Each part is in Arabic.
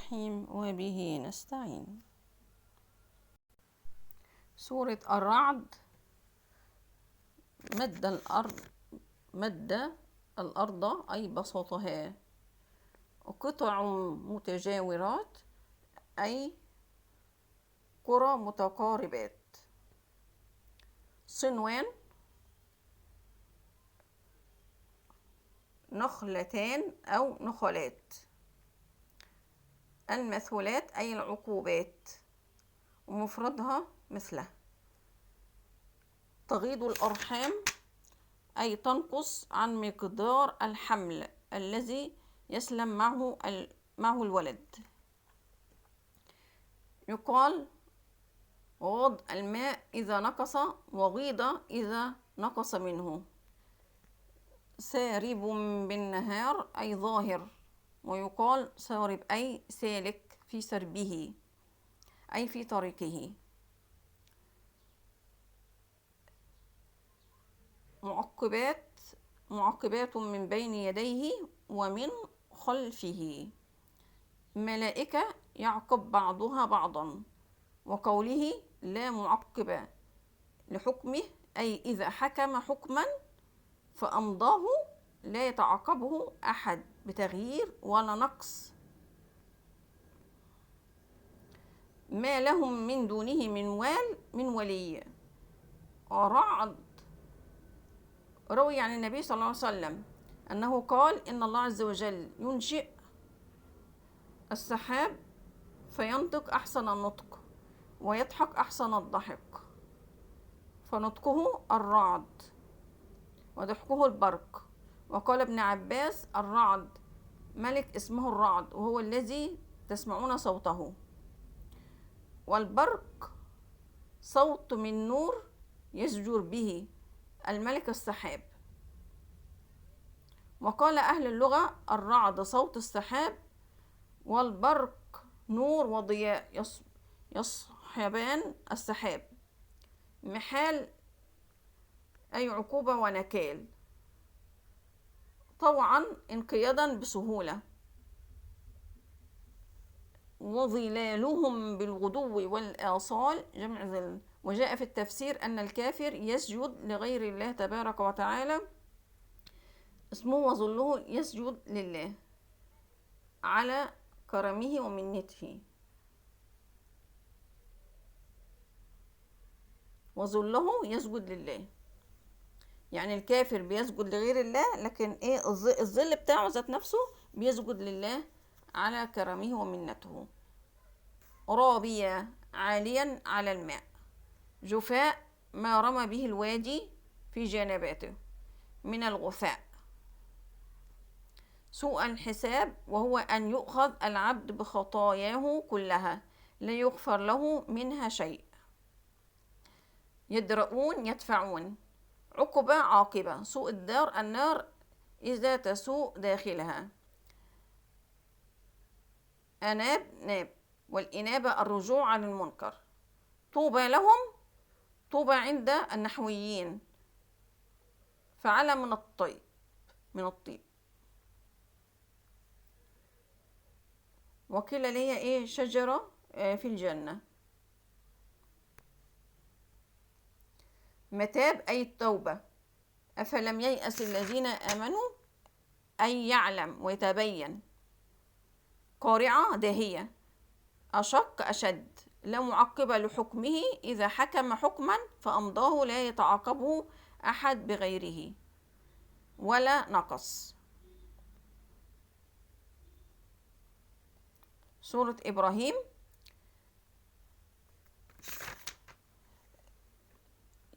الرحيم وبه نستعين. سورة الرعد. مد الأرض أي بسطها، قطع متجاورات أي قرى متقاربات، صنوان نخلتان أو نخلات، المثلات أي العقوبات ومفردها مثله، تغيض الأرحام أي تنقص عن مقدار الحمل الذي يسلم معه الولد. يقال غاض الماء إذا نقص، وغيض إذا نقص منه. سارب بالنهار أي ظاهر، ويقال سارب أي سالك في سربه أي في طريقه. معقبات من بين يديه ومن خلفه، ملائكة يعقب بعضها بعضا. وقوله لا معقب لحكمه أي إذا حكم حكما فأمضاه لا يتعقبه أحد بتغيير ولا نقص. ما لهم من دونه من ولي. رعد روي عن النبي صلى الله عليه وسلم أنه قال إن الله عز وجل ينشئ السحاب فينطق أحسن النطق ويضحك أحسن الضحك، فنطقه الرعد وضحكه البرق. وقال ابن عباس الرعد ملك اسمه الرعد وهو الذي تسمعون صوته، والبرق صوت من نور يزجر به الملك السحاب. وقال أهل اللغة الرعد صوت السحاب، والبرق نور وضياء يصحبان السحاب. محال أي عقوبة ونكال، طوعا انقيادا بسهولة. وظلالهم بالغدو والآصال جمع ظل. وجاء في التفسير أن الكافر يسجد لغير الله تبارك وتعالى، اسمه وظله يسجد لله على كرمه ومنته. وظله يسجد لله، يعني الكافر بيسجد لغير الله، لكن الظل بتاعه ذات نفسه بيسجد لله على كرمه ومنته. رابية عاليا على الماء، جفاء ما رمى به الوادي في جنباته من الغثاء. سوء الحساب وهو أن يؤخذ العبد بخطاياه كلها لا يغفر له منها شيء. يدرؤون يدفعون، عقبة عاقبة. سوء الدار النار إذا تسوء داخلها. أناب ناب، والإنابة الرجوع عن المنكر. طوبى لهم، طوبى عند النحويين فعل من الطيب. وقيل لي شجرة في الجنة. متاب أي التوبة. أفلم ييأس الذين آمنوا أي يعلم ويتبين. قارعة داهية، أشق أشد. لا معقب لحكمه إذا حكم حكما فأمضاه لا يتعاقبه أحد بغيره ولا نقص. سورة إبراهيم.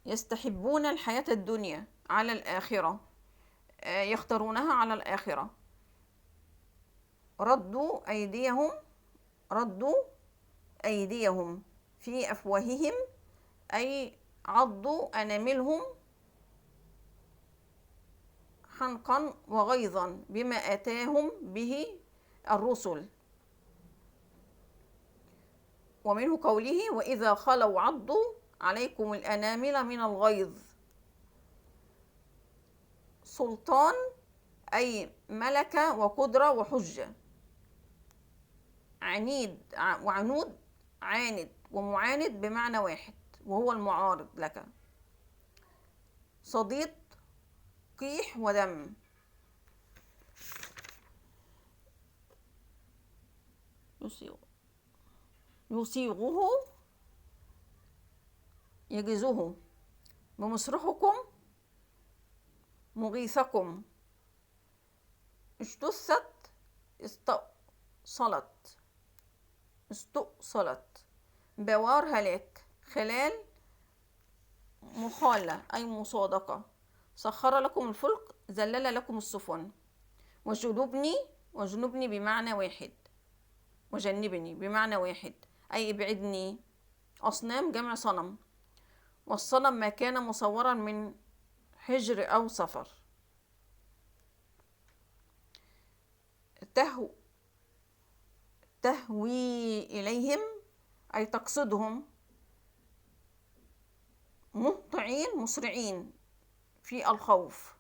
يستحبون الحياة الدنيا على الآخرة، يختارونها على الآخرة. ردوا أيديهم في أفواههم أي عضوا أناملهم حنقا وغيظا بما آتاهم به الرسل. ومنه قوله وإذا خلوا عضوا عليكم الأنامل من الغيظ. سلطان أي ملكة وقدرة وحجة. وعنود عاند ومعاند بمعنى واحد وهو المعارض لك. صديد قيح ودم. يصيغه يجزه. بمصرخكم مغيثكم. اجتثت استؤصلت. بوار هلاك. خلال مخالة أي مصادقة. سخر لكم الفلك ذلل لكم السفن. وجنبني بمعنى واحد. وجنبني بمعنى واحد أي ابعدني. أصنام جمع صنم. والصنم ما كان مصورا من حجر أو صفر. تهوي إليهم أي تقصدهم. مهطعين مسرعين في الخوف.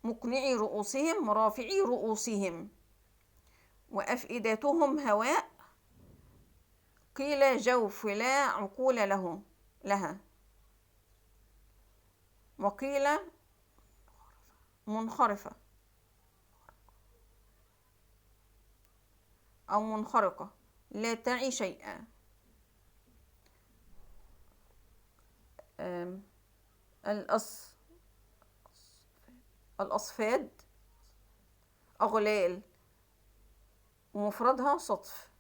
مقنعي رؤوسهم رافعي رؤوسهم. وأفئدتهم هواء. قيل جوف لا عقول لها. وقيل منخرفة أو منخرقة لا تعي شيئا. الأصفاد أغلال ومفردها صدف.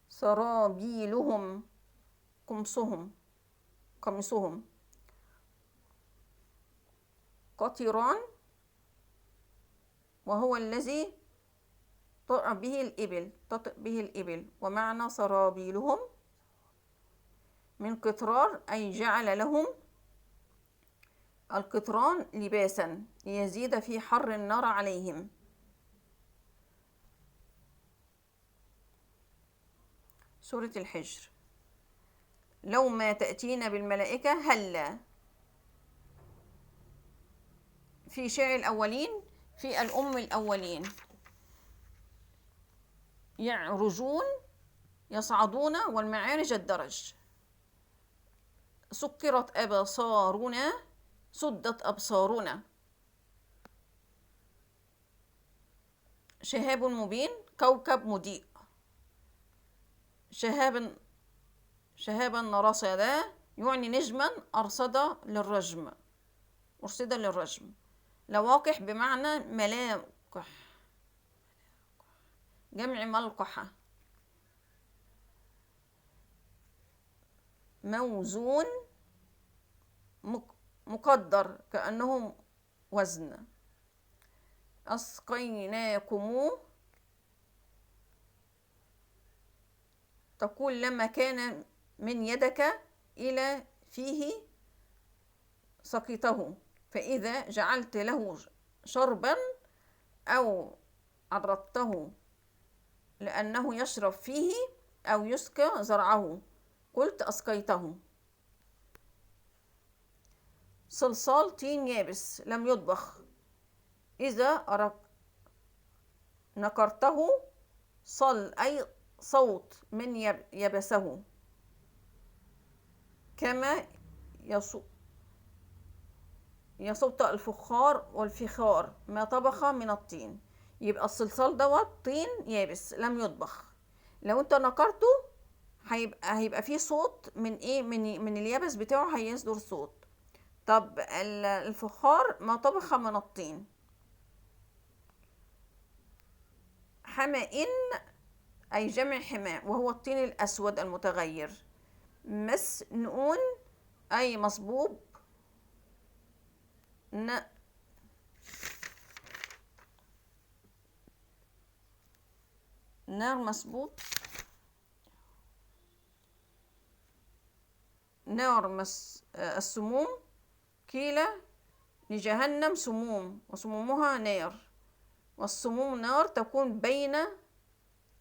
سرابيلهم قمصهم. قطران وهو الذي تطأ به الإبل ومعنى سرابيلهم من قطرار أي جعل لهم القطران لباسا ليزيد في حر النار عليهم. سورة الحجر. لو ما تأتينا بالملائكة هلا. في شيع الأولين في الأم الأولين. يعرجون يصعدون والمعارج الدرج. سكرت أبصارنا سدت أبصارنا. شهاب مبين كوكب مضيء. شهابا رصدا يعني نجما أرصد للرجم. لواقح بمعنى ملاقح جمع ملقحة. موزون مقدر كأنه وزن. أسقيناكم تقول لما كان من يدك إلى فيه سقيته. فإذا جعلت له شربا أو عرضته لأنه يشرب فيه أو يسقى زرعه قلت أسقيته. صلصال طين يابس لم يطبخ. إذا نكرته صل أي صوت من يبسه. كما يصوت الفخار والفخار ما طبخ من الطين. يبقى الصلصال دوت طين يابس لم يطبخ. لو انت نكرته هيبقى فيه صوت من ايه من اليابس بتاعه هيصدر صوت. طب الفخار ما طبخ من الطين. حمائن أي جمع حماء وهو الطين الأسود المتغير. مسنون أي مصبوب. نار مسبوب. السموم قيل لجهنم سموم وسمومها نار. والسموم نار تكون بين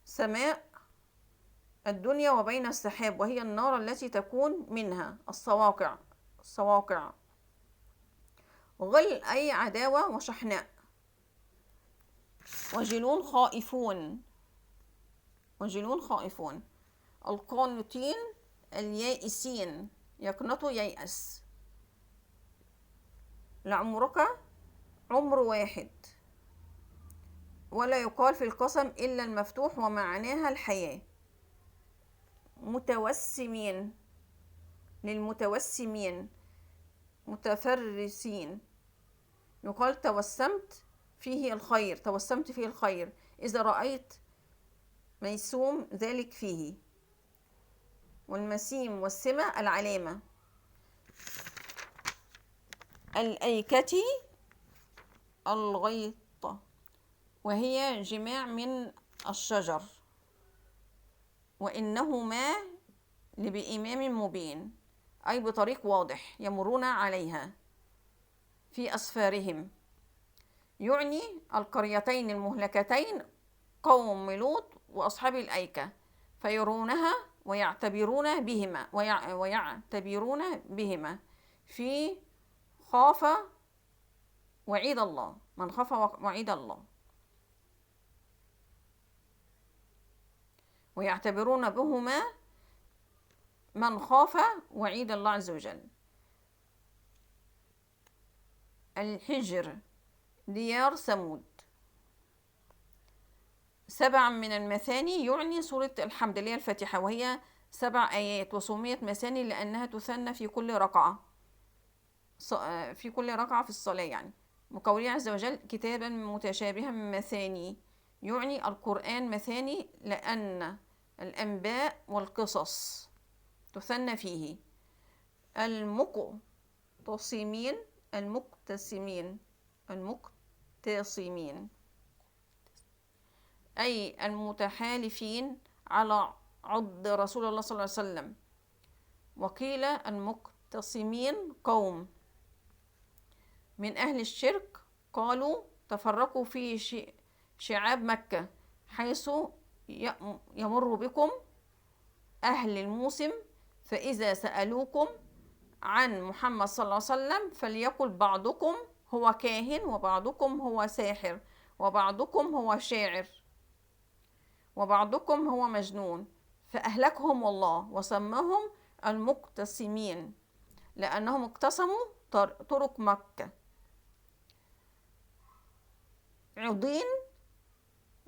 سماء الدنيا وبين السحاب وهي النار التي تكون منها الصواقع. غل أي عداوة وشحناء. وجلون خائفون، وجلون خائفون. القانتين اليائسين، يقنطوا ييأس. لعمرك عمر واحد، ولا يقال في القسم إلا المفتوح ومعناها الحياة. متوسمين، للمتوسمين. متفرسين، يقال توسمت فيه الخير، توسمت فيه الخير إذا رأيت ميسوم ذلك فيه. والمسيم والسمة العلامة. الأيكة الغيطة، وهي جماع من الشجر. وإنهما لبإمام مبين، أي بطريق واضح يمرون عليها في أسفارهم. يعني القريتين المهلكتين قوم لوط وأصحاب الأيكة، فيرونها ويعتبرون بهما في خاف وعيد الله، من خاف وعيد الله، ويعتبرون بهما من خاف وعيد الله عز وجل. الحجر ديار ثمود. 7 من المثاني، يعني سورة الحمد لله الفاتحة، وهي 7 آيات، وسميت مثاني لأنها تثنى في كل ركعة، في كل ركعة في الصلاة يعني. وقوله عز وجل كتابا متشابها مثاني، يعني القرآن مثاني لأن الأنباء والقصص تثنى فيه. المقتصمين، المقتصمين أي المتحالفين على عض رسول الله صلى الله عليه وسلم. وقيل المقتصمين قوم من أهل الشرك، قالوا تفرقوا في شعاب مكة، حيث يمر بكم أهل الموسم، فإذا سألوكم عن محمد صلى الله عليه وسلم فليقل بعضكم هو كاهن، وبعضكم هو ساحر، وبعضكم هو شاعر، وبعضكم هو مجنون، فأهلكهم الله وسماهم المقتسمين لأنهم اقتسموا طرق مكة.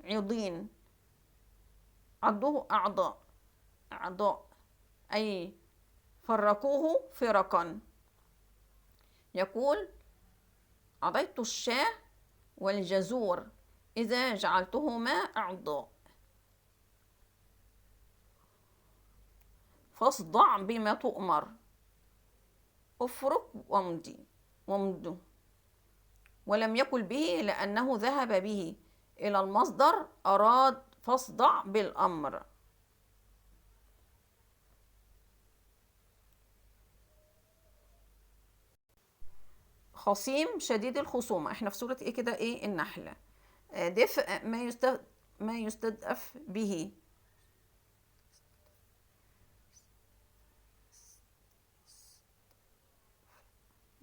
عضين عضوه أعضاء أي فرقوه فرقا. يقول عضيت الشاة والجزور إذا جعلتهما أعضاء. فاصدع بما تؤمر، افرق وامض. ولم يقل به لأنه ذهب به إلى المصدر، أراد فاصدع بالأمر. خصيم شديد الخصومة، احنا في سورة ايه كده؟ ايه؟ النحل. دفء ما يستدأف به،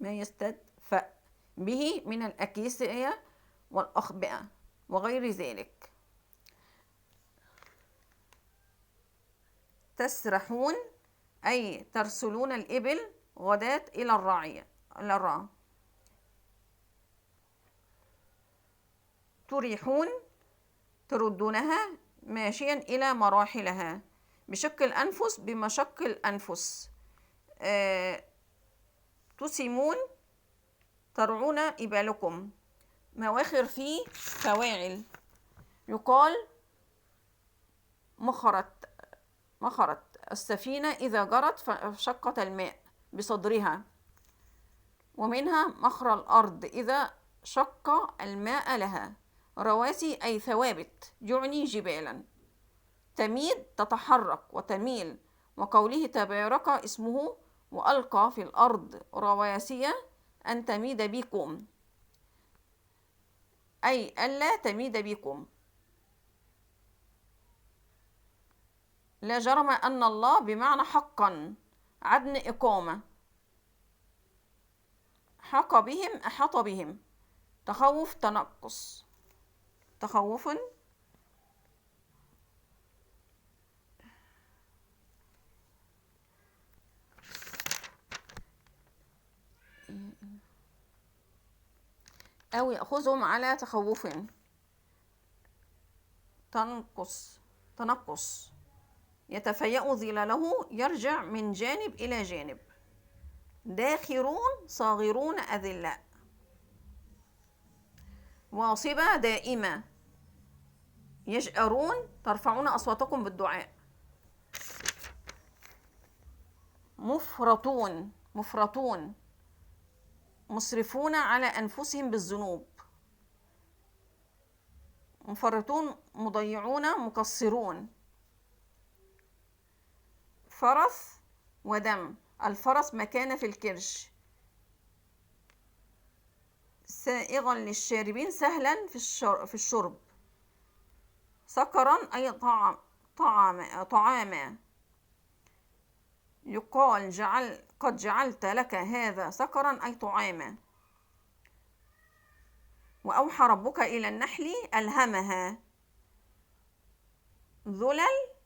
ما يستدفأ به من الأكيسية والأخبئة وغير ذلك. تسرحون أي ترسلون الإبل غداة إلى الراعي. تريحون تردونها ماشيا إلى مراحلها، بشق الأنفس بمشق الأنفس. تسمون ترعون إبالكم، مواخر في فواعل. يقال مخرت السفينة إذا جرت فشقت الماء بصدرها. ومنها مخر الأرض إذا شق الماء لها. رواسي أي ثوابت، يعني جبالا. تميد تتحرك وتميل. وقوله تبارك اسمه وألقى في الأرض رواسي أن تميد بكم، أي ألا تميد بكم. لا جرم أن الله بمعنى حقا، عدن إقامة. حق بهم أحاط بهم، تخوف تنقص. تخوف أو يأخذهم على تخوف. تنقص يتفيأ ظلاله، يرجع من جانب إلى جانب. داخرون صاغرون أذلاء. واصبة دائمة. يجأرون ترفعون أصواتكم بالدعاء. مفرطون مسرفون على أنفسهم بالذنوب. مفرطون مضيعون مقصرون. فرث ودم. الفرث مكان في الكرش. سائغا للشاربين، سهلا في الشرب. سكرا أي طعاما. يقال قد جعلت لك هذا سكرا أي طعاما. وأوحى ربك إلى النحل ألهمها. ذلل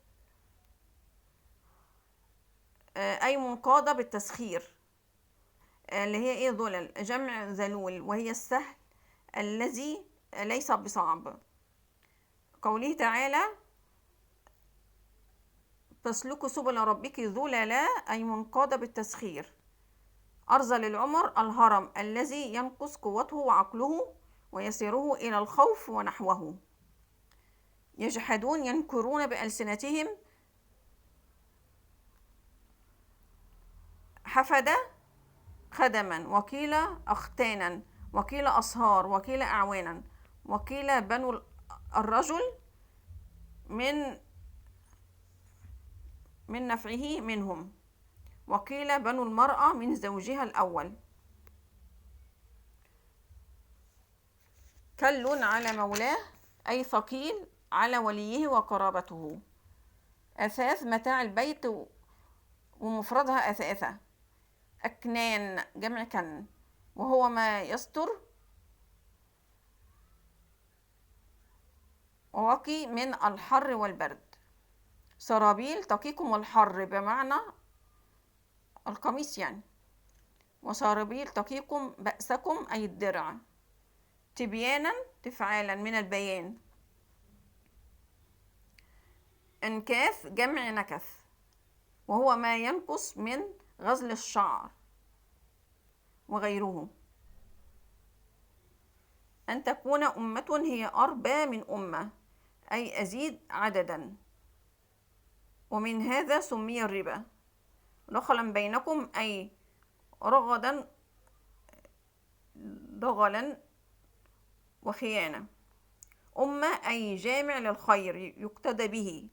أي منقادة بالتسخير، اللي هي إيه ذلل، جمع ذلول، وهي السهل الذي ليس بصعب. قوله تعالى تسلك سبل ربك ذللا أي منقادة بالتسخير. أرذل العمر الهرم الذي ينقص قوته وعقله ويسيره إلى الخوف ونحوه. يجحدون ينكرون بألسنتهم. حفد خدما، وقيل أختانا، وقيل أصهار، وقيل أعوانا، وقيل بنو الرجل من نفعه منهم، وقيل بنو المرأة من زوجها الأول. كل على مولاه أي ثقيل على وليه وقرابته. أثاث متاع البيت ومفردها أثاثة. أكنان جمع كن، وهو ما يستر. وقي من الحر والبرد. سرابيل تقيكم الحر بمعنى القميص يعني. وسرابيل تقيكم بأسكم أي الدرع. تبيانا تفعالا من البيان. انكاث جمع نكث، وهو ما ينقص من غزل الشعر وغيره. أن تكون أمة هي أربى من أمة أي أزيد عددا. ومن هذا سمي الربا. دخلا بينكم أي رغدا ضغلا وخيانة. أمة أي جامع للخير يقتدى به.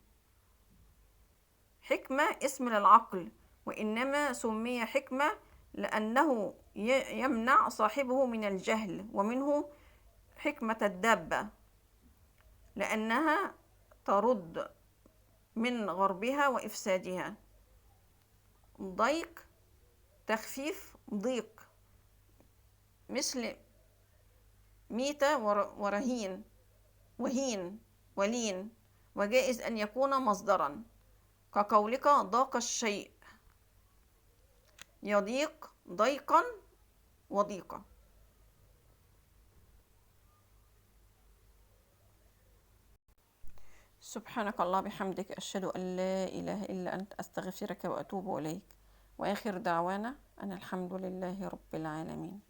حكمة اسم للعقل، وإنما سمي حكمة لأنه يمنع صاحبه من الجهل. ومنه حكمة الدابة لأنها ترد من غربها وإفسادها. ضيق تخفيف ضيق، مثل ميتة ورهين وهين ولين. وجائز أن يكون مصدرا كقولك ضاق الشيء. يضيق ضيقا وضيقا. سبحانك الله بحمدك، أشهد أن لا إله إلا أنت، أستغفرك وأتوب إليك. وآخر دعوانا أن الحمد لله رب العالمين.